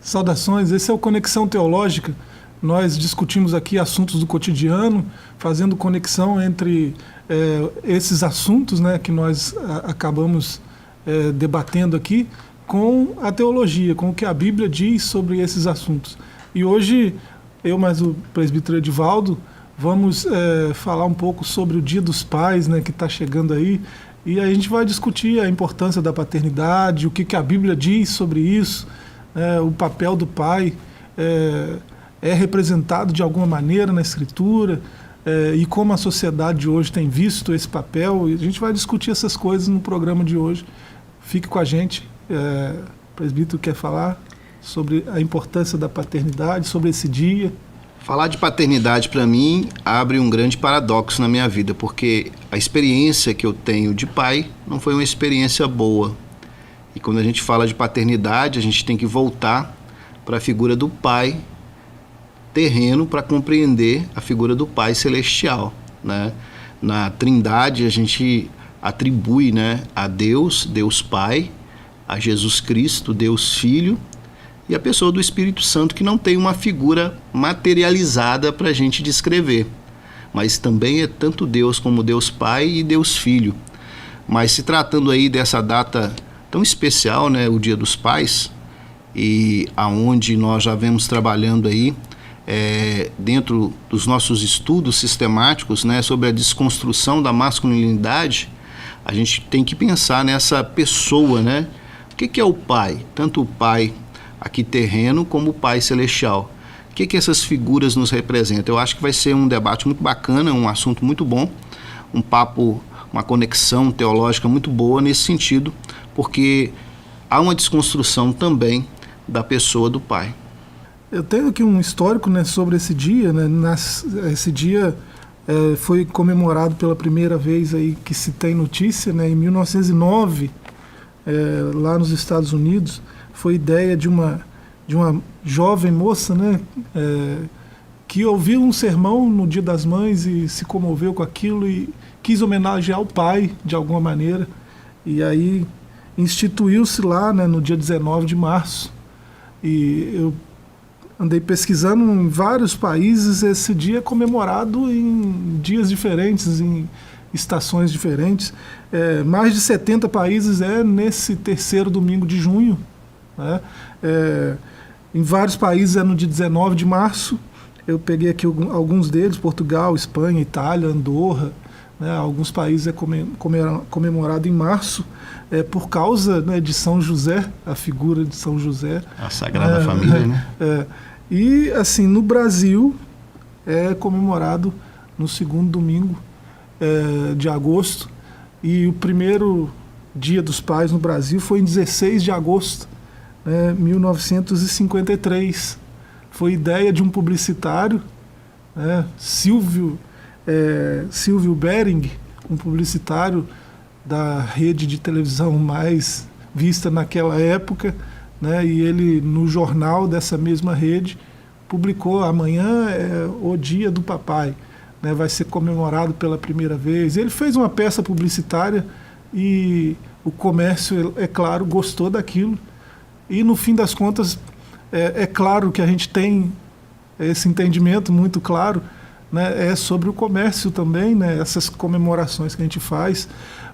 Saudações, esse é o Conexão Teológica. Nós discutimos aqui assuntos do cotidiano, fazendo conexão entre esses assuntos, né, que nós acabamos debatendo aqui, com a teologia, com o que a Bíblia diz sobre esses assuntos. E hoje, eu mais o presbítero Edivaldo, vamos falar um pouco sobre o Dia dos Pais, né, que está chegando aí, e a gente vai discutir a importância da paternidade, o que a Bíblia diz sobre isso, o papel do pai é representado de alguma maneira na Escritura, e como a sociedade hoje tem visto esse papel, e a gente vai discutir essas coisas no programa de hoje. Fique com a gente. O presbítero quer falar sobre a importância da paternidade, sobre esse dia. Falar de paternidade, para mim, abre um grande paradoxo na minha vida, porque a experiência que eu tenho de pai não foi uma experiência boa. E quando a gente fala de paternidade, a gente tem que voltar para a figura do pai terreno para compreender a figura do pai celestial, né? Na Trindade, a gente atribui, né, a Deus, Deus Pai, a Jesus Cristo, Deus Filho, e a pessoa do Espírito Santo, que não tem uma figura materializada para a gente descrever, mas também é tanto Deus como Deus Pai e Deus Filho. Mas se tratando aí dessa data tão especial, né, o Dia dos Pais, e aonde nós já vemos trabalhando aí dentro dos nossos estudos sistemáticos, né, sobre a desconstrução da masculinidade, a gente tem que pensar nessa pessoa, né? O que é o pai? Tanto o pai aqui terreno como o pai celestial. O que essas figuras nos representam? Eu acho que vai ser um debate muito bacana, um assunto muito bom, um papo, uma conexão teológica muito boa nesse sentido, porque há uma desconstrução também da pessoa do pai. Eu tenho aqui um histórico, né, sobre esse dia, né? Esse dia foi comemorado pela primeira vez aí que se tem notícia, né, em 1909, lá nos Estados Unidos. Foi ideia de uma jovem moça, né, que ouviu um sermão no Dia das Mães e se comoveu com aquilo e quis homenagear o pai de alguma maneira. E aí instituiu-se lá, né, no dia 19 de março. E eu andei pesquisando em vários países. Esse dia é comemorado em dias diferentes, em estações diferentes. Mais de 70 países nesse terceiro domingo de junho, né? Em vários países é no dia 19 de março. Eu peguei aqui alguns deles: Portugal, Espanha, Itália, Andorra, né? Alguns países é comemorado em março, por causa, né, de São José, a figura de São José. A Sagrada Família, né? E, assim, no Brasil é comemorado no segundo domingo de agosto. E o primeiro Dia dos Pais no Brasil foi em 16 de agosto, 1953. Foi ideia de um publicitário, né, Silvio Bering, um publicitário da rede de televisão mais vista naquela época, né, e ele, no jornal dessa mesma rede, publicou: amanhã é o dia do papai, né, vai ser comemorado pela primeira vez. Ele fez uma peça publicitária e o comércio, é claro, gostou daquilo. E no fim das contas, é claro que a gente tem esse entendimento muito claro, né, sobre o comércio também, né, essas comemorações que a gente faz.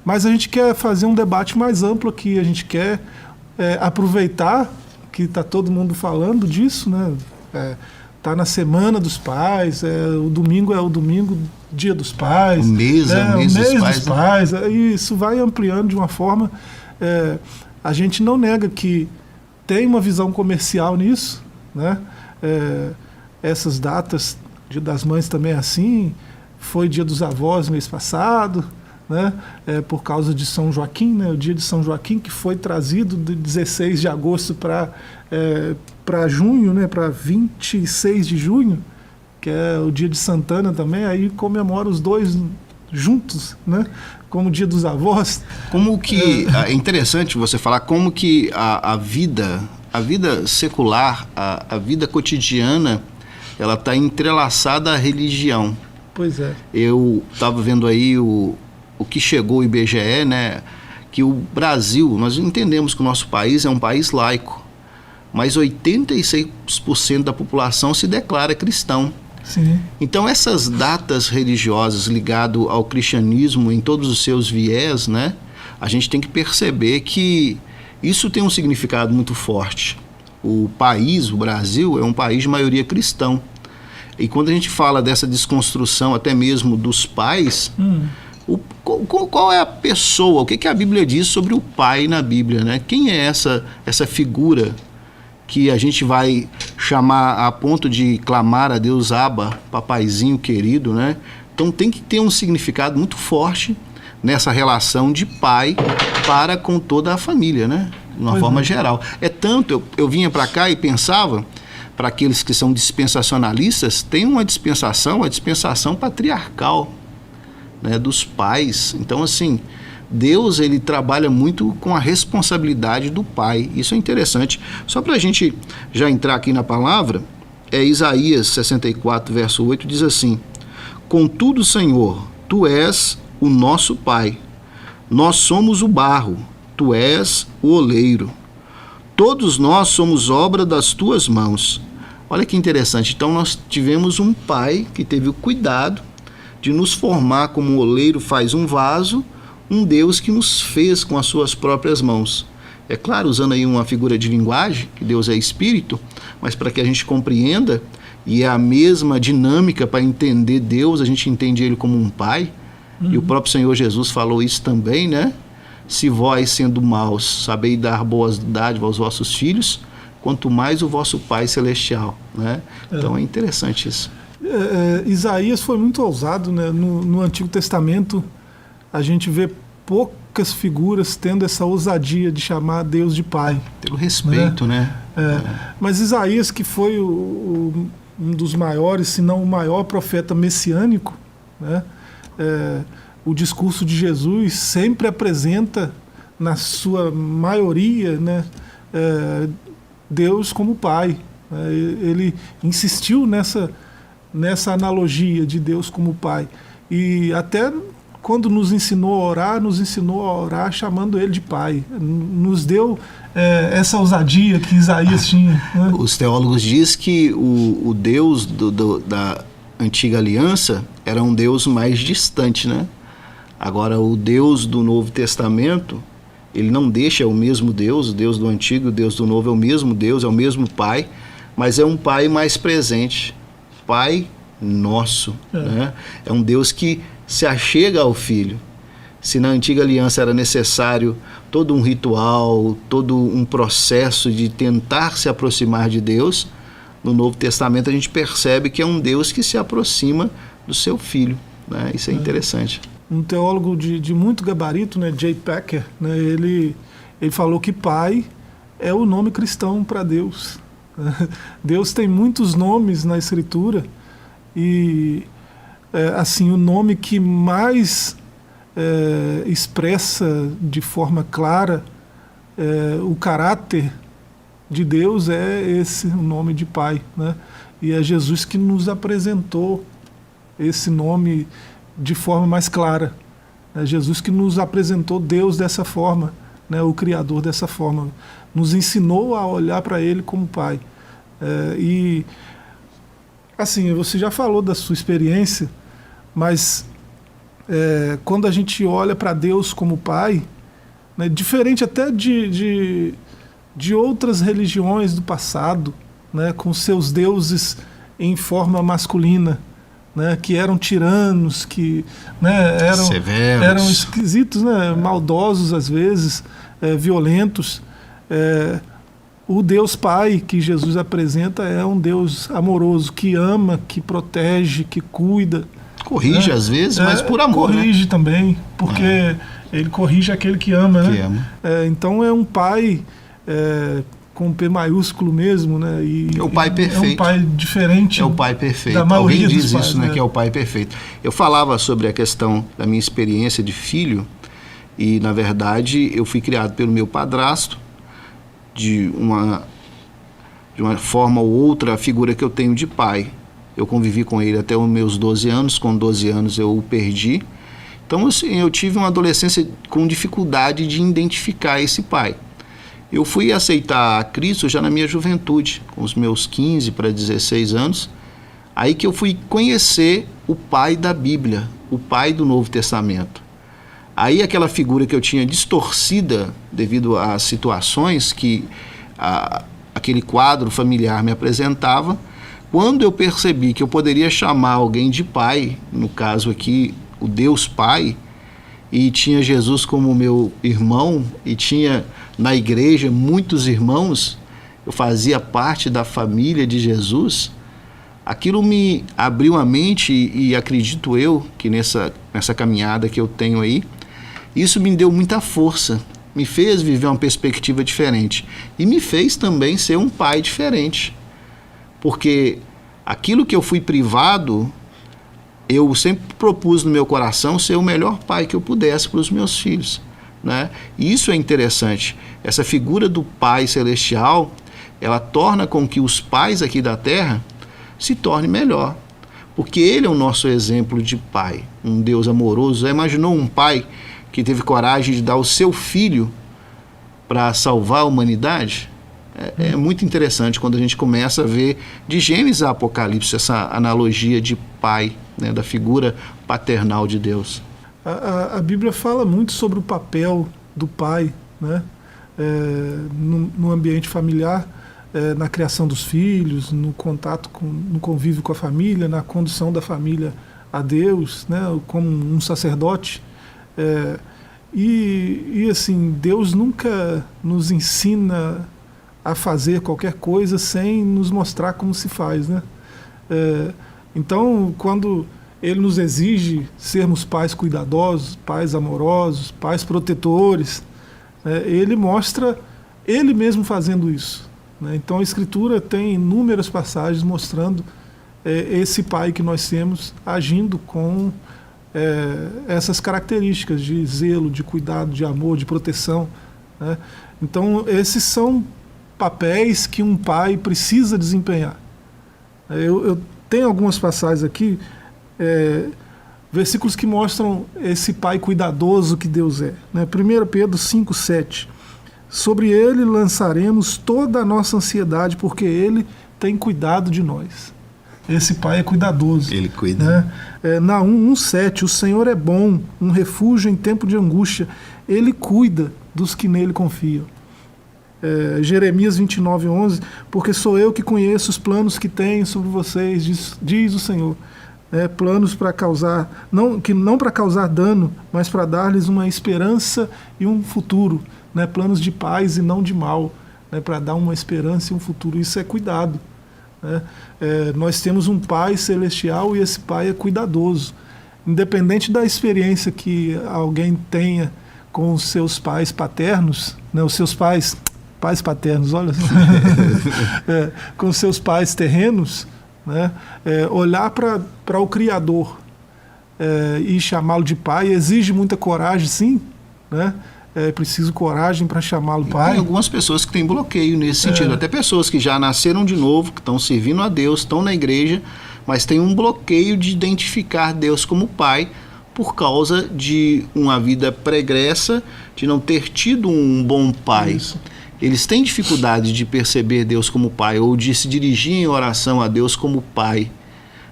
Mas a gente quer fazer um debate mais amplo aqui. A gente quer aproveitar que está todo mundo falando disso, né? Tá na Semana dos Pais, o domingo é o domingo, Dia dos Pais, o mês dos Pais, e isso vai ampliando de uma forma. A gente não nega que tem uma visão comercial nisso, né? Essas datas, Dia das Mães também é assim, foi Dia dos Avós mês passado, né? Por causa de São Joaquim, né? O dia de São Joaquim, que foi trazido de 16 de agosto para junho, né? Para 26 de junho, que é o dia de Santana também. Aí comemora os dois juntos, né? Como o Dia dos Avós. Como que é interessante você falar como que a vida secular, a vida cotidiana, ela está entrelaçada à religião. Pois é. Eu estava vendo aí o que chegou o IBGE, né, que o Brasil, nós entendemos que o nosso país é um país laico, mas 86% da população se declara cristão. Sim. Então essas datas religiosas ligadas ao cristianismo em todos os seus viés, né, a gente tem que perceber que isso tem um significado muito forte. O país, o Brasil, é um país de maioria cristão. E quando a gente fala dessa desconstrução até mesmo dos pais, qual é a pessoa, o que a Bíblia diz sobre o pai na Bíblia, né? Quem é essa figura que a gente vai chamar a ponto de clamar a Deus Abba, papaizinho querido, né? Então tem que ter um significado muito forte nessa relação de pai para com toda a família, né? De uma forma geral. É tanto, eu vinha para cá e pensava, para aqueles que são dispensacionalistas, tem uma dispensação, a dispensação patriarcal, né, dos pais. Então, assim, Deus, ele trabalha muito com a responsabilidade do pai. Isso é interessante. Só para a gente já entrar aqui na palavra, Isaías 64, verso 8, diz assim: Contudo, Senhor, Tu és o nosso Pai. Nós somos o barro, Tu és o oleiro. Todos nós somos obra das Tuas mãos. Olha que interessante. Então, nós tivemos um pai que teve o cuidado de nos formar como um oleiro faz um vaso, um Deus que nos fez com as suas próprias mãos. É claro, usando aí uma figura de linguagem, que Deus é espírito, mas para que a gente compreenda, e é a mesma dinâmica para entender Deus, a gente entende ele como um pai, e o próprio Senhor Jesus falou isso também, né? Se vós, sendo maus, sabeis dar boas dádivas aos vossos filhos, quanto mais o vosso Pai Celestial, né? Então é interessante isso. Isaías foi muito ousado, né? No Antigo Testamento a gente vê poucas figuras tendo essa ousadia de chamar Deus de Pai. Pelo respeito, né? Mas Isaías, que foi um dos maiores, se não o maior profeta messiânico, né? O discurso de Jesus sempre apresenta, na sua maioria, né, Deus como Pai. Ele insistiu nessa analogia de Deus como Pai. E até quando nos ensinou a orar chamando Ele de Pai. Nos deu essa ousadia que Isaías tinha. Né? Os teólogos dizem que o Deus da antiga aliança era um Deus mais distante, né? Agora, o Deus do Novo Testamento, ele não deixa o mesmo Deus, o Deus do Antigo, o Deus do Novo é o mesmo Deus, é o mesmo Pai, mas é um Pai mais presente, Pai nosso, né? É um Deus que se achega ao Filho. Se na antiga aliança era necessário todo um ritual, todo um processo de tentar se aproximar de Deus, no Novo Testamento a gente percebe que é um Deus que se aproxima do seu Filho, né? Isso é interessante. Um teólogo de muito gabarito, né, J. Packer, né, ele falou que Pai é o nome cristão para Deus. Deus tem muitos nomes na Escritura e assim, o nome que mais expressa de forma clara o caráter de Deus é esse, o nome de Pai, né? E é Jesus que nos apresentou esse nome de forma mais clara. É Jesus que nos apresentou Deus dessa forma, né? O Criador dessa forma. Nos ensinou a olhar para Ele como Pai. E, assim, você já falou da sua experiência, mas quando a gente olha para Deus como Pai, né, diferente até de outras religiões do passado, né, com seus deuses em forma masculina, né, que eram tiranos, que, né, eram esquisitos, né, maldosos às vezes, violentos. O Deus Pai que Jesus apresenta é um Deus amoroso, que ama, que protege, que cuida. Corrige às vezes, mas por amor. Corrige, né? Também, porque ele corrige aquele que ama. Que né? ama. Então é um Pai com P maiúsculo mesmo, né? É o Pai perfeito. É um Pai diferente. É o Pai perfeito. Da maioria Alguém diz dos pais, isso, né? Que é o Pai perfeito. Eu falava sobre a questão da minha experiência de filho e, na verdade, eu fui criado pelo meu padrasto de uma forma ou outra, a figura que eu tenho de pai. Eu convivi com ele até os meus 12 anos, com 12 anos eu o perdi. Então, assim, eu tive uma adolescência com dificuldade de identificar esse pai. Eu fui aceitar a Cristo já na minha juventude, com os meus 15 para 16 anos, aí que eu fui conhecer o pai da Bíblia, o pai do Novo Testamento. Aí aquela figura que eu tinha distorcida devido às situações que aquele quadro familiar me apresentava, quando eu percebi que eu poderia chamar alguém de pai, no caso aqui, o Deus Pai, e tinha Jesus como meu irmão, e tinha na igreja muitos irmãos, eu fazia parte da família de Jesus, aquilo me abriu a mente e acredito eu que nessa caminhada que eu tenho aí, isso me deu muita força, me fez viver uma perspectiva diferente e me fez também ser um pai diferente, porque aquilo que eu fui privado, eu sempre propus no meu coração ser o melhor pai que eu pudesse para os meus filhos, né? E isso é interessante, essa figura do Pai Celestial, ela torna com que os pais aqui da terra se tornem melhor, porque Ele é o nosso exemplo de pai, um Deus amoroso. Já imaginou um pai que teve coragem de dar o seu filho para salvar a humanidade? É muito interessante quando a gente começa a ver de Gênesis a Apocalipse essa analogia de pai, né, da figura paternal de Deus. A Bíblia fala muito sobre o papel do pai, né, no ambiente familiar, na criação dos filhos, no contato, no convívio com a família, na condução da família a Deus, né, como um sacerdote. E assim, Deus nunca nos ensina a fazer qualquer coisa sem nos mostrar como se faz, né? Então, quando Ele nos exige sermos pais cuidadosos, pais amorosos, pais protetores, Ele mostra Ele mesmo fazendo isso, né? Então, a Escritura tem inúmeras passagens mostrando esse pai que nós temos agindo com essas características de zelo, de cuidado, de amor, de proteção, né? Então, esses são papéis que um pai precisa desempenhar. Eu tenho algumas passagens aqui, versículos que mostram esse pai cuidadoso que Deus é, né? 1 Pedro 5,7. Sobre ele lançaremos toda a nossa ansiedade, porque ele tem cuidado de nós. Esse pai é cuidadoso. Ele cuida. Né? Naum 1,7. O Senhor é bom, um refúgio em tempo de angústia. Ele cuida dos que nele confiam. Jeremias 29,11, porque sou eu que conheço os planos que tenho sobre vocês, diz o Senhor. Planos para causar, não para causar dano, mas para dar-lhes uma esperança e um futuro. Né? Planos de paz e não de mal, né? Para dar uma esperança e um futuro. Isso é cuidado. Né? Nós temos um Pai celestial e esse Pai é cuidadoso. Independente da experiência que alguém tenha com os seus pais paternos, né? Os seus pais paternos, olha só, com seus pais terrenos, né? Olhar para o Criador e chamá-lo de pai exige muita coragem, sim, né? É preciso coragem para chamá-lo pai. Tem algumas pessoas que têm bloqueio nesse sentido, até pessoas que já nasceram de novo, que estão servindo a Deus, estão na igreja, mas tem um bloqueio de identificar Deus como pai por causa de uma vida pregressa, de não ter tido um bom pai. Isso. Eles têm dificuldade de perceber Deus como pai ou de se dirigir em oração a Deus como pai,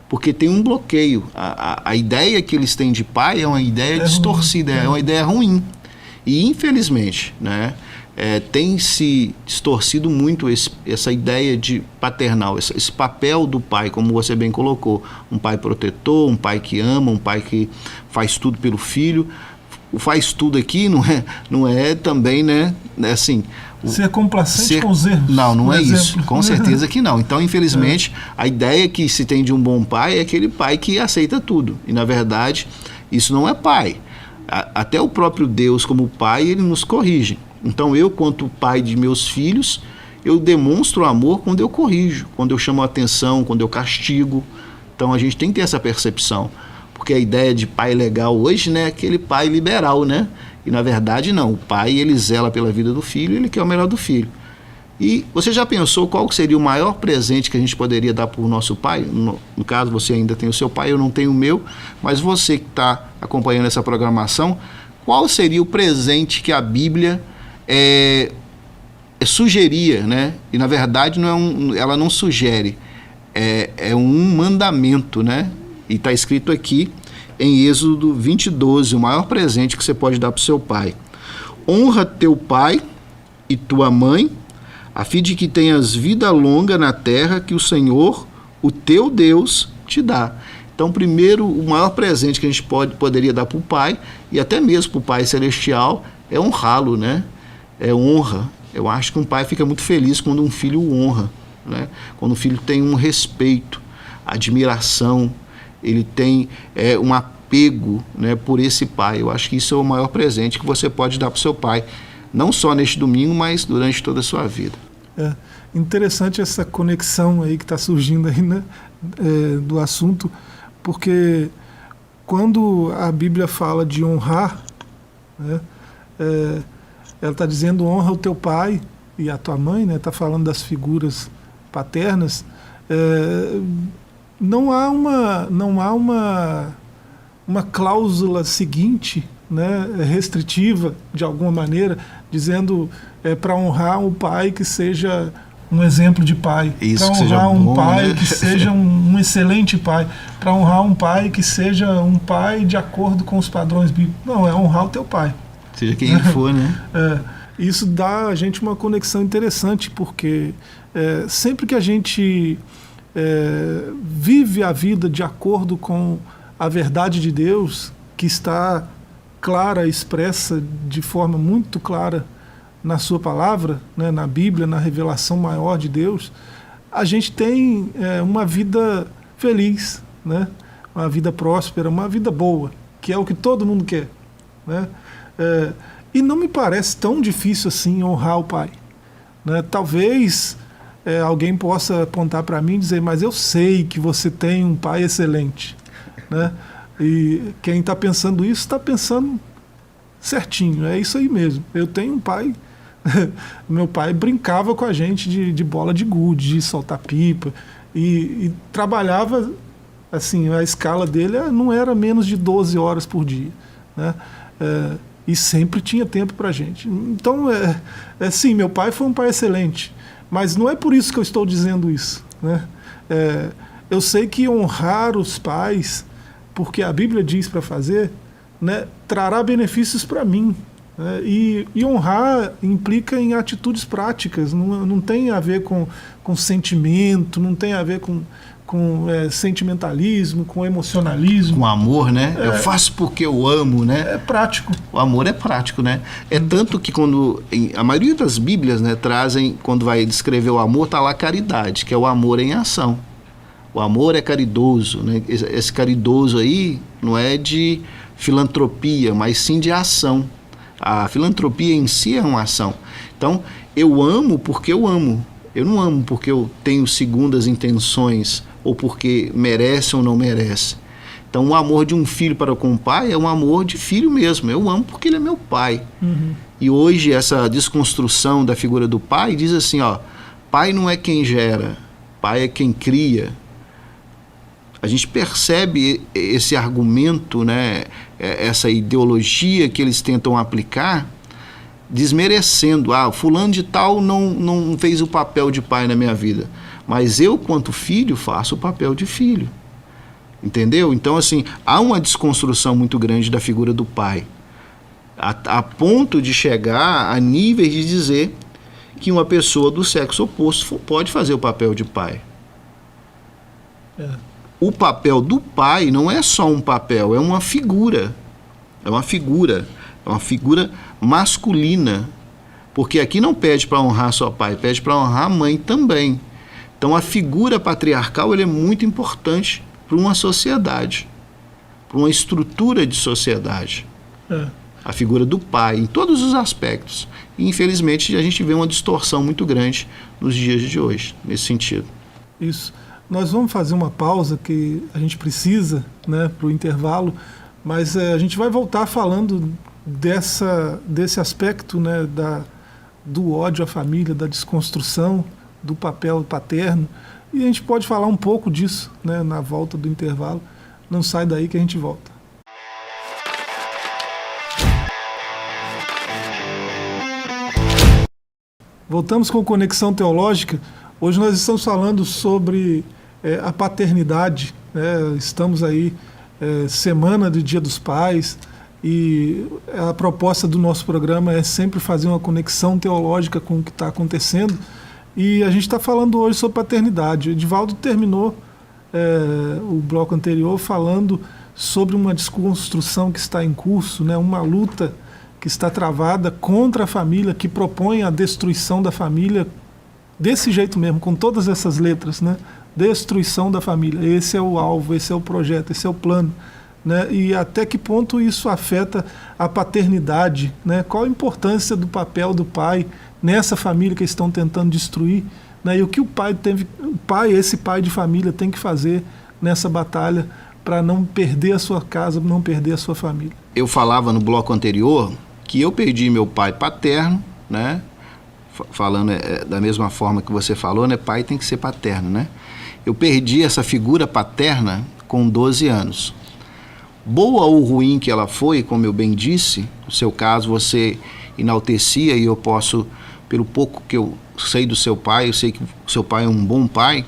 porque tem um bloqueio. A ideia que eles têm de pai é uma ideia distorcida, é uma ideia ruim. E infelizmente, né, tem se distorcido muito essa ideia de paternal, esse papel do pai, como você bem colocou, um pai protetor, um pai que ama, um pai que faz tudo pelo filho. O faz tudo aqui não é também, né, assim... Ser complacente com os erros. Não é isso, com certeza que não. Então, infelizmente, a ideia que se tem de um bom pai é aquele pai que aceita tudo. E, na verdade, isso não é pai. Até o próprio Deus, como pai, ele nos corrige. Então, eu, quanto pai de meus filhos, eu demonstro amor quando eu corrijo, quando eu chamo a atenção, quando eu castigo. Então, a gente tem que ter essa percepção. Porque a ideia de pai legal hoje, né, é aquele pai liberal, né? E na verdade não, o pai ele zela pela vida do filho, ele quer o melhor do filho. E você já pensou qual seria o maior presente que a gente poderia dar para o nosso pai? No caso, você ainda tem o seu pai, eu não tenho o meu, mas você que está acompanhando essa programação, qual seria o presente que a Bíblia sugeria, né? E na verdade ela não sugere, é um mandamento, né? E está escrito aqui em Êxodo 20:12, o maior presente que você pode dar para o seu pai. Honra teu pai e tua mãe, a fim de que tenhas vida longa na terra que o Senhor, o teu Deus, te dá. Então, primeiro, o maior presente que a gente poderia dar para o pai, e até mesmo para o Pai Celestial, é honrá-lo, né? É honra. Eu acho que um pai fica muito feliz quando um filho o honra, né? Quando o filho tem um respeito, admiração, ele tem um apego, né, por esse pai. Eu acho que isso é o maior presente que você pode dar para o seu pai, não só neste domingo, mas durante toda a sua vida. É interessante essa conexão aí que está surgindo aí, né, do assunto, porque quando a Bíblia fala de honrar, né, ela está dizendo honra o teu pai e a tua mãe, né, está falando das figuras paternas. Não há uma cláusula seguinte, né, restritiva de alguma maneira, dizendo para honrar um pai que seja um exemplo de pai, para honrar um pai, né, que seja um excelente pai, para honrar um pai que seja um pai de acordo com os padrões bíblicos. Não, é honrar o teu pai. Seja quem ele for, né? Isso dá a gente uma conexão interessante, porque sempre que a gente vive a vida de acordo com a verdade de Deus, que está clara, expressa de forma muito clara na sua palavra, né, na Bíblia, na revelação maior de Deus, a gente tem uma vida feliz, né, uma vida próspera, uma vida boa, que é o que todo mundo quer, né? E não me parece tão difícil assim honrar o pai, né? Talvez alguém possa apontar para mim e dizer, mas eu sei que você tem um pai excelente, né? E quem está pensando isso está pensando certinho, é isso aí mesmo. Eu tenho um pai, meu pai brincava com a gente de bola de gude, de soltar pipa, e trabalhava, assim, a escala dele não era menos de 12 horas por dia, né? E sempre tinha tempo para a gente. Então, sim, meu pai foi um pai excelente, mas não é por isso que eu estou dizendo isso, né? Eu sei que honrar os pais, porque a Bíblia diz para fazer, né, trará benefícios para mim, né? E honrar implica em atitudes práticas, não tem a ver com sentimento, não tem a ver com sentimentalismo, com emocionalismo. Com amor, né? Eu faço porque eu amo, né? É prático. O amor é prático, né? É tanto que a maioria das Bíblias, né, trazem, quando vai descrever o amor, tá lá caridade, que é o amor em ação. O amor é caridoso, né? Esse caridoso aí não é de filantropia, mas sim de ação. A filantropia em si é uma ação. Então, eu amo porque eu amo. Eu não amo porque eu tenho segundas intenções ou porque merece ou não merece. Então, o amor de um filho para com o pai é um amor de filho mesmo. Eu amo porque ele é meu pai. Uhum. E hoje, essa desconstrução da figura do pai diz assim, pai não é quem gera, pai é quem cria. A gente percebe esse argumento, né, essa ideologia que eles tentam aplicar, desmerecendo, fulano de tal não fez o papel de pai na minha vida, mas eu, quanto filho, faço o papel de filho. Entendeu? Então, assim, há uma desconstrução muito grande da figura do pai, a ponto de chegar a níveis de dizer que uma pessoa do sexo oposto pode fazer o papel de pai. O papel do pai não é só um papel, é uma figura. É uma figura masculina. Porque aqui não pede para honrar só pai, pede para honrar a mãe também. Então a figura patriarcal é muito importante para uma sociedade, para uma estrutura de sociedade. A figura do pai, em todos os aspectos. E infelizmente a gente vê uma distorção muito grande nos dias de hoje, nesse sentido. Isso. Nós vamos fazer uma pausa que a gente precisa, né, para o intervalo, mas a gente vai voltar falando desse aspecto, né, do ódio à família, da desconstrução do papel paterno, e a gente pode falar um pouco disso, né, na volta do intervalo. Não sai daí que a gente volta. Voltamos com Conexão Teológica. Hoje nós estamos falando sobre a paternidade, né? Estamos aí, semana do Dia dos Pais, e a proposta do nosso programa é sempre fazer uma conexão teológica com o que está acontecendo. E a gente está falando hoje sobre paternidade. O Edivaldo terminou o bloco anterior falando sobre uma desconstrução que está em curso, né? Uma luta que está travada contra a família, que propõe a destruição da família desse jeito mesmo, com todas essas letras, né? Destruição da família. Esse é o alvo, esse é o projeto, esse é o plano, né? E até que ponto isso afeta a paternidade, né? Qual a importância do papel do pai nessa família que estão tentando destruir, né? E o que esse pai de família tem que fazer nessa batalha para não perder a sua casa, não perder a sua família. Eu falava no bloco anterior que eu perdi meu pai paterno, né? Falando da mesma forma que você falou, né? Pai tem que ser paterno, né? Eu perdi essa figura paterna com 12 anos. Boa ou ruim que ela foi, como eu bem disse, no seu caso você enaltecia, e eu posso, pelo pouco que eu sei do seu pai, eu sei que o seu pai é um bom pai.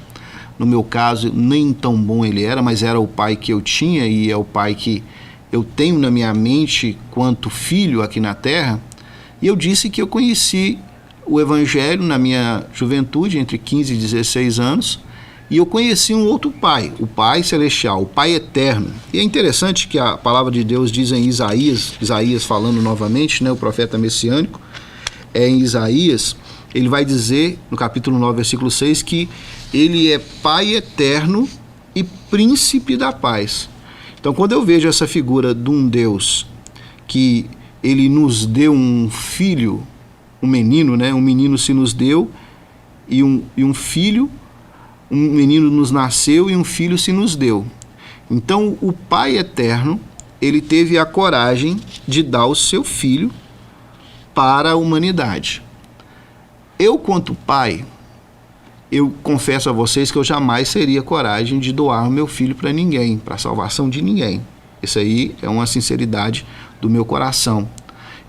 No meu caso, nem tão bom ele era, mas era o pai que eu tinha e é o pai que eu tenho na minha mente quanto filho aqui na terra. E eu disse que eu conheci o Evangelho na minha juventude, entre 15 e 16 anos, e eu conheci um outro pai, o Pai Celestial, o Pai Eterno. E é interessante que a palavra de Deus diz em Isaías falando novamente, né, o profeta messiânico, em Isaías, ele vai dizer, no capítulo 9, versículo 6, que ele é Pai Eterno e Príncipe da Paz. Então, quando eu vejo essa figura de um Deus que ele nos deu um filho, um menino, né? Um menino se nos deu e um filho, um menino nos nasceu e um filho se nos deu. Então, o Pai Eterno, ele teve a coragem de dar o seu filho para a humanidade. Eu, quanto pai, eu confesso a vocês que eu jamais teria coragem de doar o meu filho para ninguém, para a salvação de ninguém. Isso aí é uma sinceridade do meu coração.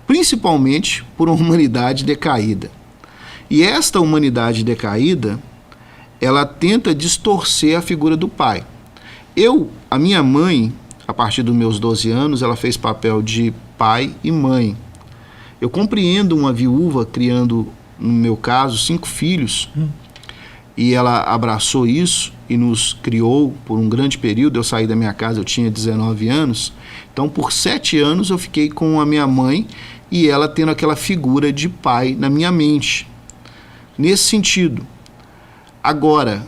Principalmente por uma humanidade decaída. E esta humanidade decaída, ela tenta distorcer a figura do pai. A minha mãe, a partir dos meus 12 anos, ela fez papel de pai e mãe. Eu compreendo uma viúva criando, no meu caso, 5 filhos, e ela abraçou isso e nos criou por um grande período. Eu saí da minha casa, eu tinha 19 anos, então por 7 anos eu fiquei com a minha mãe e ela tendo aquela figura de pai na minha mente. Nesse sentido, agora,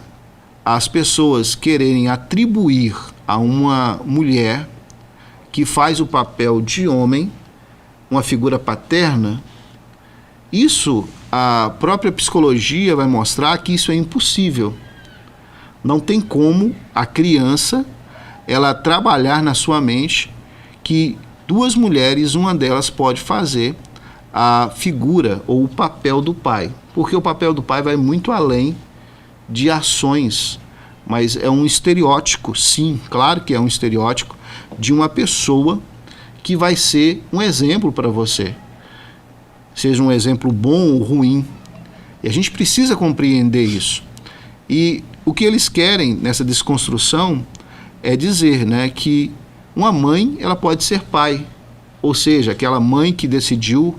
as pessoas quererem atribuir a uma mulher que faz o papel de homem, uma figura paterna, isso, a própria psicologia vai mostrar que isso é impossível. Não tem como a criança ela trabalhar na sua mente que 2 mulheres, uma delas pode fazer a figura ou o papel do pai. Porque o papel do pai vai muito além de ações, mas é um estereótipo, sim, claro que é um estereótipo de uma pessoa que vai ser um exemplo para você. Seja um exemplo bom ou ruim. E a gente precisa compreender isso. E o que eles querem nessa desconstrução é dizer, né, que uma mãe ela pode ser pai. Ou seja, aquela mãe que decidiu,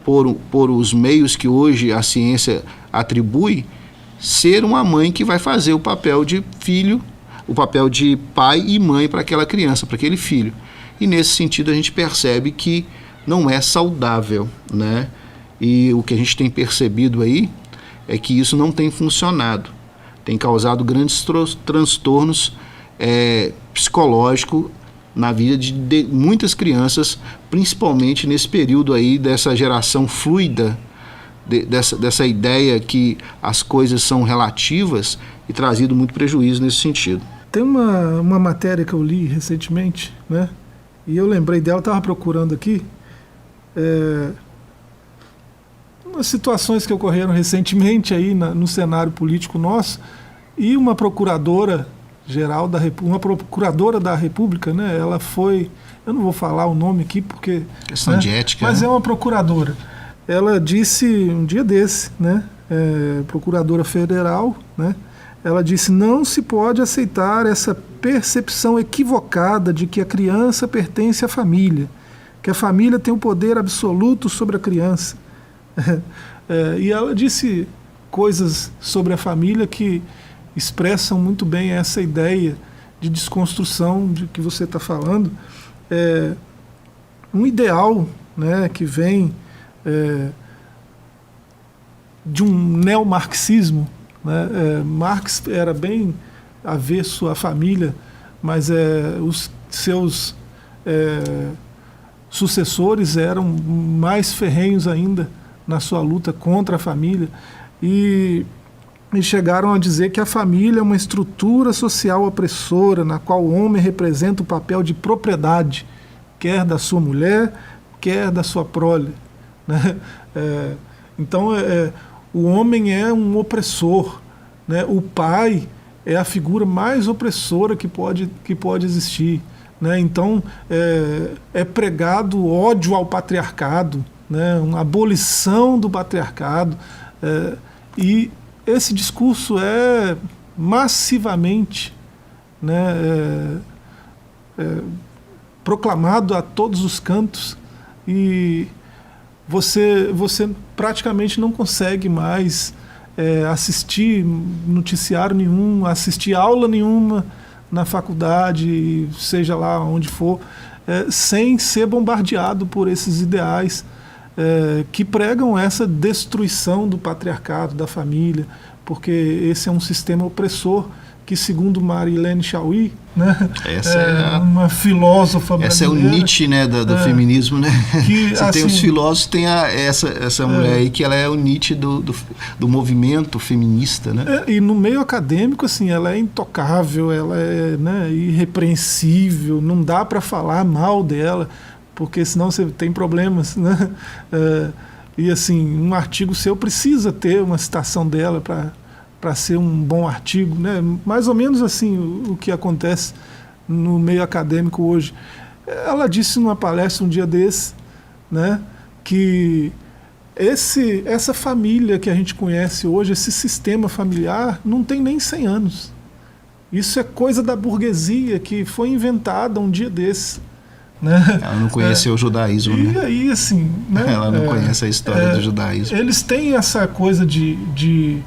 por os meios que hoje a ciência atribui, ser uma mãe que vai fazer o papel de filho, o papel de pai e mãe para aquela criança, para aquele filho. E nesse sentido a gente percebe que não é saudável, né? E o que a gente tem percebido aí é que isso não tem funcionado, tem causado grandes transtornos psicológicos na vida de muitas crianças, principalmente nesse período aí dessa geração fluida, dessa ideia que as coisas são relativas e trazido muito prejuízo nesse sentido. Tem uma matéria que eu li recentemente, né? E eu lembrei dela, estava procurando aqui, umas situações que ocorreram recentemente aí no cenário político nosso, e uma procuradora geral uma procuradora da República, né? Ela foi, eu não vou falar o nome aqui porque questão de ética, mas né? É uma procuradora. ela disse um dia desse, né, procuradora federal, né, ela disse: não se pode aceitar essa percepção equivocada de que a criança pertence à família, que a família tem o poder absoluto sobre a criança. E ela disse coisas sobre a família que expressam muito bem essa ideia de desconstrução de que você está falando. Um ideal, né, que vem de um neomarxismo, né? Marx era bem avesso à família, mas os seus sucessores eram mais ferrenhos ainda na sua luta contra a família, e chegaram a dizer que a família é uma estrutura social opressora na qual o homem representa o papel de propriedade, quer da sua mulher, quer da sua prole, né? Então, o homem é um opressor, né? O pai é a figura mais opressora que pode existir, né? Então, é pregado ódio ao patriarcado, né? Uma abolição do patriarcado, e esse discurso é massivamente, né, proclamado a todos os cantos, e você praticamente não consegue mais assistir noticiário nenhum, assistir aula nenhuma na faculdade, seja lá onde for, sem ser bombardeado por esses ideais que pregam essa destruição do patriarcado, da família, porque esse é um sistema opressor que, segundo Marilene Chaui, né, essa é uma filósofa brasileira. Essa é o Nietzsche, né, do feminismo, né? Que, você tem os filósofos, tem essa mulher aí que ela é o Nietzsche do movimento feminista, né? E no meio acadêmico, assim, ela é intocável, ela é, né, irrepreensível, não dá para falar mal dela, porque senão você tem problemas, né? E assim, um artigo seu precisa ter uma citação dela para ser um bom artigo, né? Mais ou menos assim o que acontece no meio acadêmico hoje. Ela disse numa palestra um dia desse, né, que essa família que a gente conhece hoje, esse sistema familiar, não tem nem 100 anos. Isso é coisa da burguesia que foi inventada um dia desse. Né? Ela não conheceu o judaísmo, e né? aí, assim, né? Ela não conhece a história do judaísmo. Eles têm essa coisa de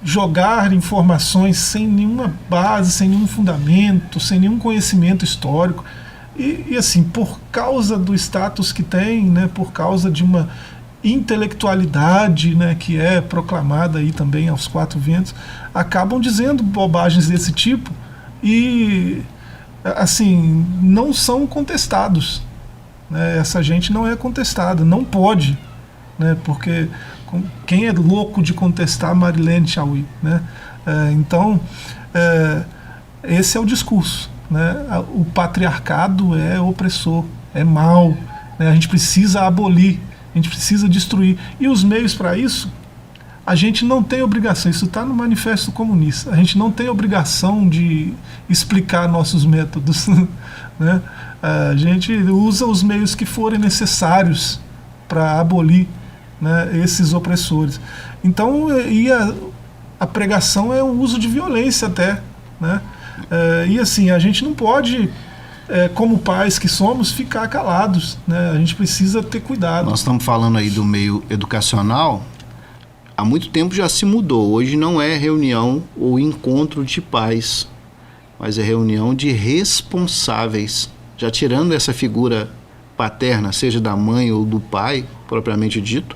jogar informações sem nenhuma base, sem nenhum fundamento, sem nenhum conhecimento histórico. E assim, por causa do status que tem, né, por causa de uma intelectualidade, né, que é proclamada aí também aos quatro ventos, acabam dizendo bobagens desse tipo e, assim, não são contestados, né? Essa gente não é contestada, não pode, né? Porque quem é louco de contestar Marilene Chaui, né? Então, esse é o discurso, né? O patriarcado é opressor, é mau, né? A gente precisa abolir, a gente precisa destruir. E os meios para isso, a gente não tem obrigação, isso está no Manifesto Comunista, a gente não tem obrigação de explicar nossos métodos, né? A gente usa os meios que forem necessários para abolir, né, esses opressores. Então, a pregação é um uso de violência até, né? E assim, a gente não pode, como pais que somos, ficar calados, né? A gente precisa ter cuidado. Nós estamos falando aí do meio educacional. Há muito tempo já se mudou. Hoje não é reunião ou encontro de pais, mas é reunião de responsáveis. Já tirando essa figura paterna, seja da mãe ou do pai, propriamente dito,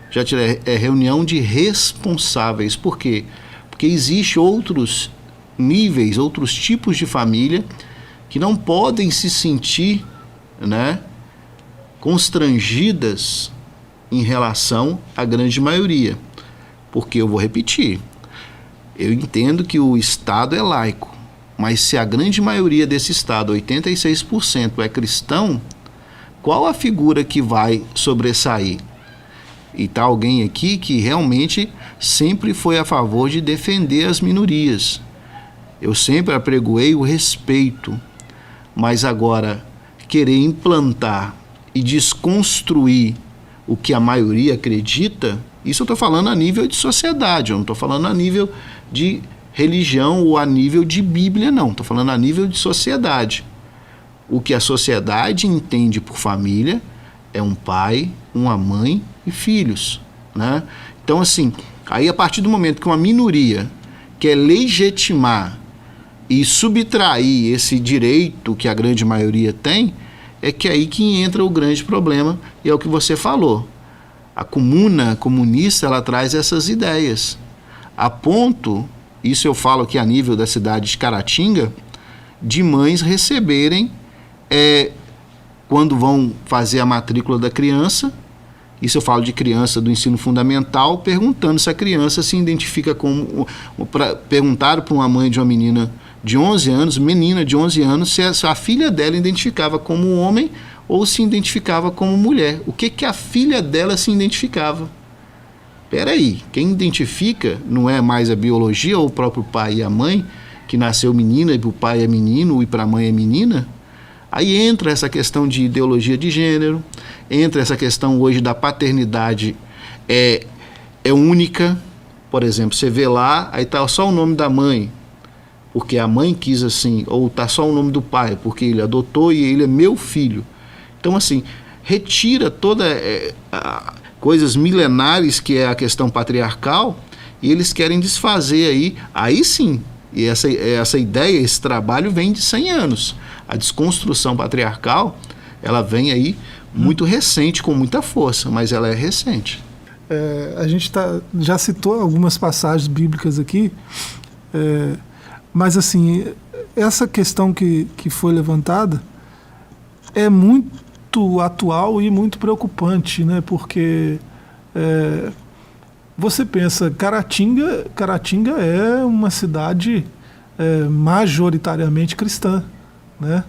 já é reunião de responsáveis. Por quê? Porque existem outros níveis, outros tipos de família que não podem se sentir, né, constrangidas em relação à grande maioria. Porque eu vou repetir, eu entendo que o Estado é laico, mas se a grande maioria desse Estado, 86%, é cristão, qual a figura que vai sobressair? E está alguém aqui que realmente sempre foi a favor de defender as minorias. Eu sempre apregoei o respeito, mas agora querer implantar e desconstruir o que a maioria acredita, isso eu estou falando a nível de sociedade, eu não estou falando a nível de religião ou a nível de Bíblia, não. Estou falando a nível de sociedade. O que a sociedade entende por família é um pai, uma mãe e filhos, né? Então, assim, aí a partir do momento que uma minoria quer legitimar e subtrair esse direito que a grande maioria tem, é que aí que entra o grande problema, e é o que você falou. A comuna comunista, ela traz essas ideias, a ponto, isso eu falo aqui a nível da cidade de Caratinga, de mães receberem, quando vão fazer a matrícula da criança, isso eu falo de criança do ensino fundamental, perguntando se a criança se identifica como... Perguntaram para uma mãe de uma menina de 11 anos, menina de 11 anos, se a filha dela identificava como homem ou se identificava como mulher. O que a filha dela se identificava? Peraí, quem identifica não é mais a biologia ou o próprio pai e a mãe, que nasceu menina e para o pai é menino e para a mãe é menina? Aí entra essa questão de ideologia de gênero, entra essa questão hoje da paternidade é única. Por exemplo, você vê lá, aí está só o nome da mãe, porque a mãe quis assim, ou está só o nome do pai, porque ele adotou e ele é meu filho. Então, assim, retira toda coisas milenares que é a questão patriarcal e eles querem desfazer aí sim. E essa ideia, esse trabalho vem de 100 anos. A desconstrução patriarcal, ela vem aí muito recente, com muita força, mas ela é recente. A gente já citou algumas passagens bíblicas aqui, mas assim, essa questão que foi levantada é muito atual e muito preocupante, né? Porque você pensa, Caratinga é uma cidade majoritariamente cristã, né?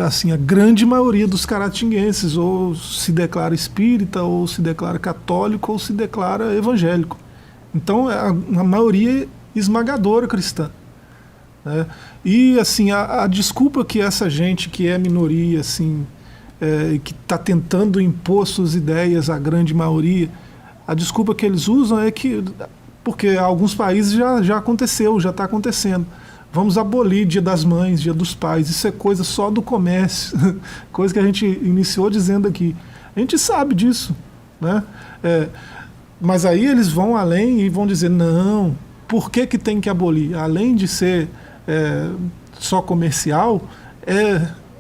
Assim, a grande maioria dos caratinguenses ou se declara espírita, ou se declara católico, ou se declara evangélico. Então, a maioria esmagadora cristã, né? E assim, a desculpa que essa gente que é minoria, assim, que está tentando impor suas ideias à grande maioria, a desculpa que eles usam é que, porque alguns países já aconteceu, já está acontecendo. Vamos abolir Dia das Mães, Dia dos Pais, isso é coisa só do comércio, coisa que a gente iniciou dizendo aqui. A gente sabe disso, né? Mas aí eles vão além e vão dizer, não, por que tem que abolir? Além de ser só comercial,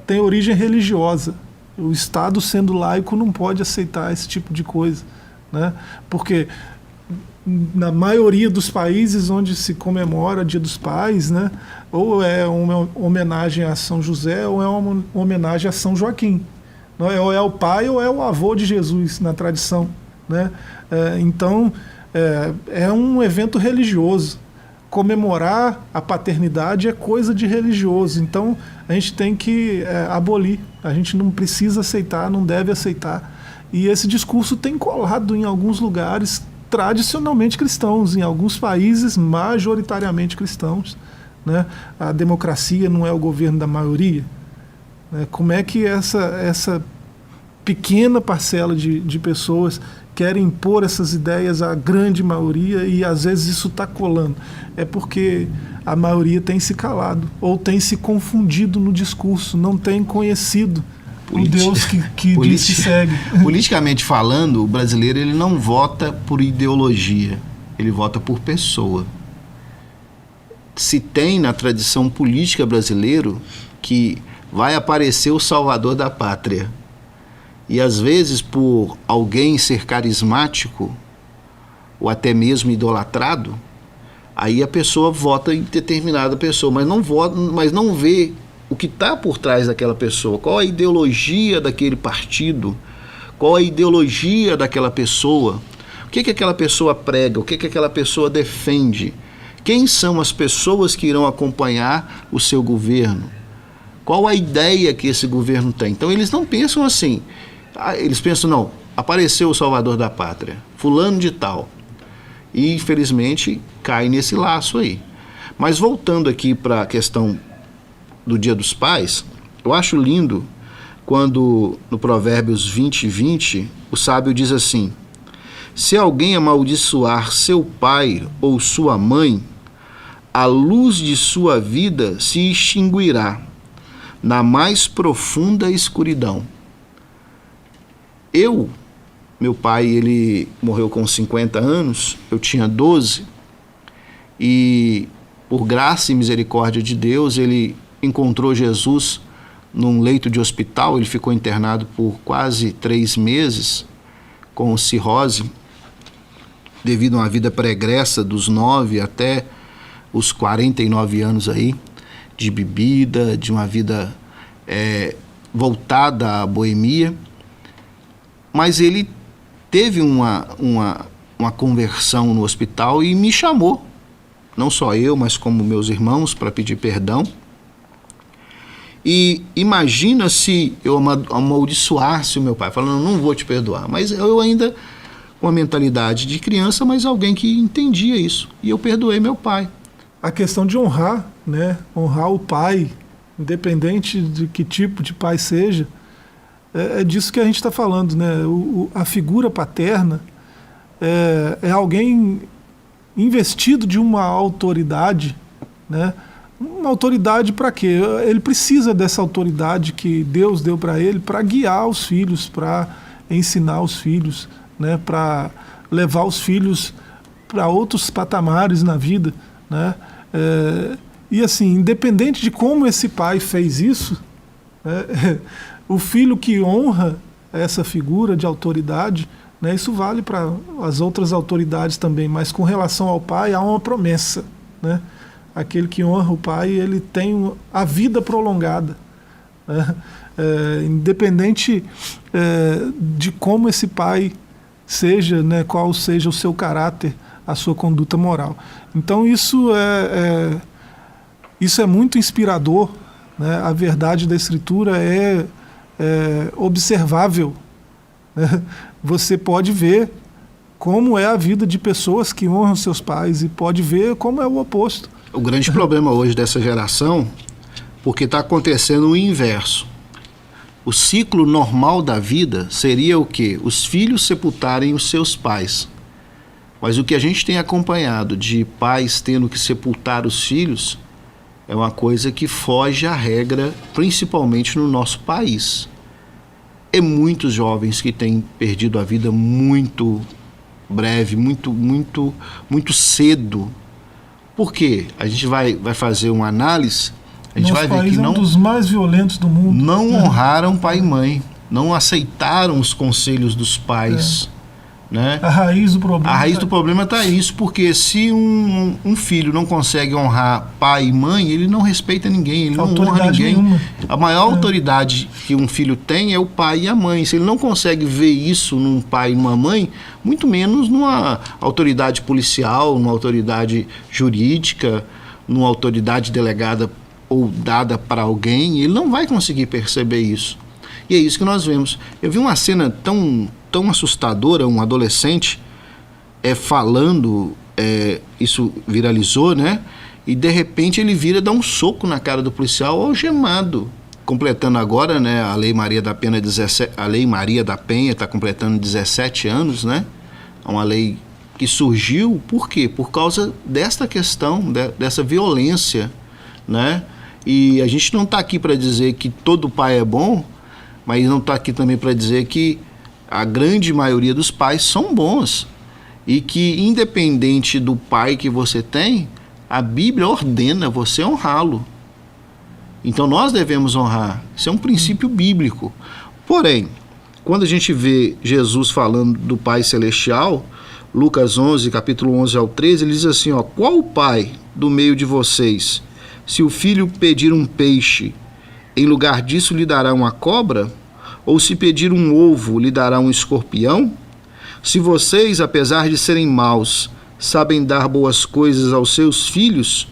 tem origem religiosa. O Estado, sendo laico, não pode aceitar esse tipo de coisa, né? Porque na maioria dos países onde se comemora Dia dos Pais, né, ou é uma homenagem a São José ou é uma homenagem a São Joaquim, não é? Ou é o pai ou é o avô de Jesus na tradição, né? Então é um evento religioso. Comemorar a paternidade é coisa de religioso, então a gente tem que abolir, a gente não precisa aceitar, não deve aceitar. E esse discurso tem colado em alguns lugares tradicionalmente cristãos, em alguns países majoritariamente cristãos, né? A democracia não é o governo da maioria, né? Como é que essa pequena parcela de pessoas querem impor essas ideias à grande maioria e às vezes isso está colando? É porque a maioria tem se calado ou tem se confundido no discurso, não tem conhecido o Deus que diz que segue. Politicamente falando, o brasileiro ele não vota por ideologia, ele vota por pessoa. Se tem na tradição política brasileira que vai aparecer o salvador da pátria, e às vezes por alguém ser carismático ou até mesmo idolatrado, aí a pessoa vota em determinada pessoa, mas não vê o que está por trás daquela pessoa, qual a ideologia daquele partido, qual a ideologia daquela pessoa, o que aquela pessoa prega, o que aquela pessoa defende, quem são as pessoas que irão acompanhar o seu governo, qual a ideia que esse governo tem. Então eles não pensam assim, eles pensam, não, apareceu o salvador da pátria, fulano de tal, e infelizmente cai nesse laço aí. Mas voltando aqui para a questão do Dia dos Pais, eu acho lindo quando no Provérbios 20:20, o sábio diz assim: se alguém amaldiçoar seu pai ou sua mãe, a luz de sua vida se extinguirá na mais profunda escuridão. Meu pai, ele morreu com 50 anos, eu tinha 12, e por graça e misericórdia de Deus, ele encontrou Jesus num leito de hospital. Ele ficou internado por quase 3 meses com cirrose, devido a uma vida pregressa dos 9 até os 49 anos aí, de bebida, de uma vida voltada à boemia. Mas ele teve uma conversão no hospital e me chamou, não só eu, mas como meus irmãos, para pedir perdão. E imagina se eu amaldiçoasse o meu pai, falando, não vou te perdoar. Mas eu ainda, com a mentalidade de criança, mas alguém que entendia isso. E eu perdoei meu pai. A questão de honrar, né? Honrar o pai, independente de que tipo de pai seja, é disso que a gente está falando, né? A figura paterna é alguém investido de uma autoridade, né? Uma autoridade para quê? Ele precisa dessa autoridade que Deus deu para ele para guiar os filhos, para ensinar os filhos, né? Para levar os filhos para outros patamares na vida, né? E assim, independente de como esse pai fez isso, né? O filho que honra essa figura de autoridade, né? Isso vale para as outras autoridades também, mas com relação ao pai há uma promessa, né? Aquele que honra o pai, ele tem a vida prolongada, né? Independente de como esse pai seja, né? Qual seja o seu caráter, a sua conduta moral. Então isso é muito inspirador, né? A verdade da Escritura é observável, né? Você pode ver como é a vida de pessoas que honram seus pais e pode ver como é o oposto. O grande problema hoje dessa geração, porque está acontecendo o inverso. O ciclo normal da vida seria o quê? Os filhos sepultarem os seus pais. Mas o que a gente tem acompanhado de pais tendo que sepultar os filhos é uma coisa que foge à regra, principalmente no nosso país. É muitos jovens que têm perdido a vida muito breve, muito cedo. Por quê? A gente vai fazer uma análise, a gente vai ver que é um dos mais violentos do mundo. Não honraram pai e mãe, não aceitaram os conselhos dos pais. Né? A raiz do problema. A raiz do problema está isso, porque se um filho não consegue honrar pai e mãe, ele não respeita ninguém, ele não honra ninguém. Nenhuma. A maior autoridade que um filho tem é o pai e a mãe. Se ele não consegue ver isso num pai e numa mãe, muito menos numa autoridade policial, numa autoridade jurídica, numa autoridade delegada ou dada para alguém, ele não vai conseguir perceber isso. E é isso que nós vemos. Eu vi uma cena tão assustadora, um adolescente falando, isso viralizou, né? E de repente ele vira, dá um soco na cara do policial, algemado. Completando agora, né? A Lei Maria da Penha, a Lei Maria da Penha está completando 17 anos, né? É uma lei que surgiu, por quê? Por causa desta questão, dessa violência, né? E a gente não está aqui para dizer que todo pai é bom, mas não está aqui também para dizer que a grande maioria dos pais são bons e que, independente do pai que você tem, a Bíblia ordena você honrá-lo. Então nós devemos honrar. Isso é um princípio bíblico. Porém, quando a gente vê Jesus falando do Pai Celestial, Lucas 11, capítulo 11 ao 13, ele diz assim, ó, qual pai do meio de vocês, se o filho pedir um peixe, em lugar disso lhe dará uma cobra? Ou se pedir um ovo, lhe dará um escorpião? Se vocês, apesar de serem maus, sabem dar boas coisas aos seus filhos,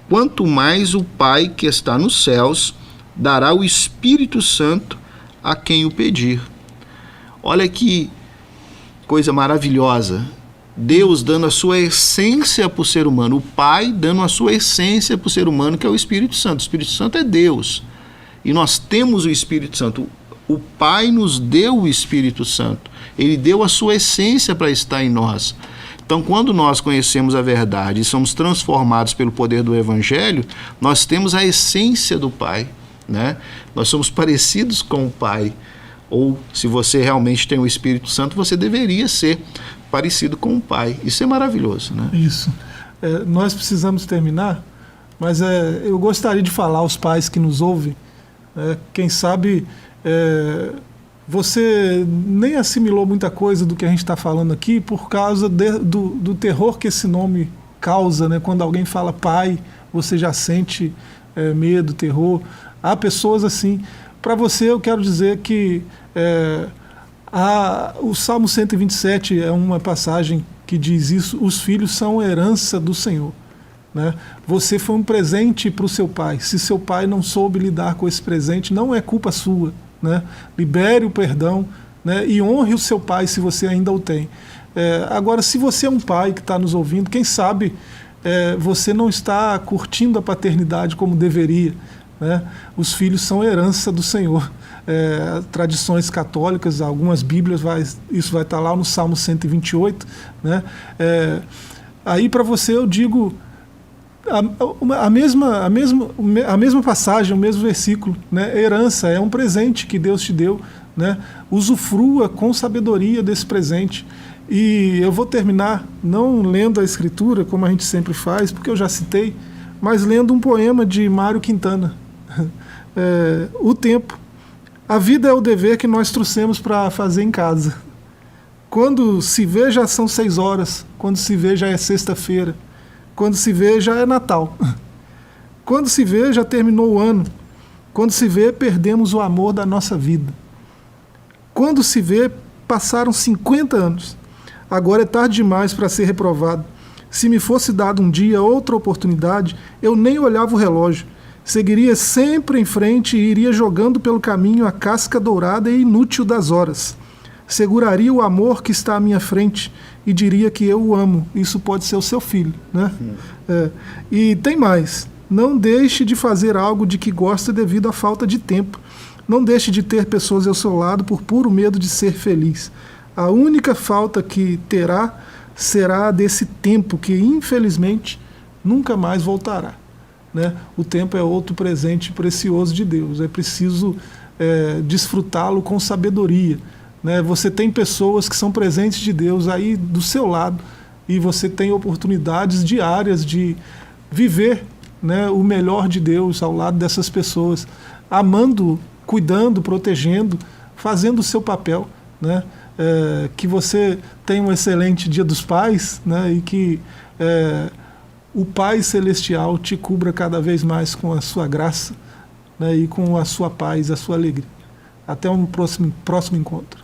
quanto mais o Pai que está nos céus dará o Espírito Santo a quem o pedir. Olha que coisa maravilhosa. Deus dando a sua essência para o ser humano, o Pai dando a sua essência para o ser humano, que é o Espírito Santo. O Espírito Santo é Deus. E nós temos o Espírito Santo. o Pai nos deu o Espírito Santo. Ele deu a sua essência para estar em nós. Então, quando nós conhecemos a verdade e somos transformados pelo poder do Evangelho, nós temos a essência do Pai, né? Nós somos parecidos com o Pai. Ou, se você realmente tem o Espírito Santo, você deveria ser parecido com o Pai. Isso é maravilhoso, né? Isso. Nós precisamos terminar, mas eu gostaria de falar aos pais que nos ouvem, quem sabe você nem assimilou muita coisa do que a gente está falando aqui por causa do terror que esse nome causa, né? Quando alguém fala pai, você já sente medo, terror. Há pessoas assim. Para você, eu quero dizer que o Salmo 127 é uma passagem que diz isso: os filhos são herança do Senhor. Né? Você foi um presente para o seu pai. Se seu pai não soube lidar com esse presente, não é culpa sua. Né? Libere o perdão, né? E honre o seu pai se você ainda o tem. Agora, se você é um pai que está nos ouvindo, quem sabe você não está curtindo a paternidade como deveria. Né? Os filhos são herança do Senhor. Tradições católicas, algumas bíblias, isso vai estar lá no Salmo 128. Né? Aí para você eu digo a mesma passagem, o mesmo versículo. Né? Herança é um presente que Deus te deu. Né? Usufrua com sabedoria desse presente. E eu vou terminar não lendo a escritura, como a gente sempre faz, porque eu já citei, mas lendo um poema de Mário Quintana. O tempo. A vida é o dever que nós trouxemos para fazer em casa. Quando se vê, já são 6 horas. Quando se vê, já é sexta-feira. Quando se vê, já é Natal. Quando se vê, já terminou o ano. Quando se vê, perdemos o amor da nossa vida. Quando se vê, passaram 50 anos. Agora é tarde demais para ser reprovado. Se me fosse dado um dia outra oportunidade, eu nem olhava o relógio. Seguiria sempre em frente e iria jogando pelo caminho a casca dourada e inútil das horas. Seguraria o amor que está à minha frente e diria que eu o amo. Isso pode ser o seu filho. Né? E tem mais. Não deixe de fazer algo de que gosta devido à falta de tempo. Não deixe de ter pessoas ao seu lado por puro medo de ser feliz. A única falta que terá será desse tempo que, infelizmente, nunca mais voltará. Né? O tempo é outro presente precioso de Deus. É preciso desfrutá-lo com sabedoria. Né? Você tem pessoas que são presentes de Deus aí do seu lado e você tem oportunidades diárias de viver, né, o melhor de Deus ao lado dessas pessoas, amando, cuidando, protegendo, fazendo o seu papel. Né? Que você tenha um excelente Dia dos Pais, né? E que o Pai Celestial te cubra cada vez mais com a sua graça, né? E com a sua paz, a sua alegria. Até um próximo encontro.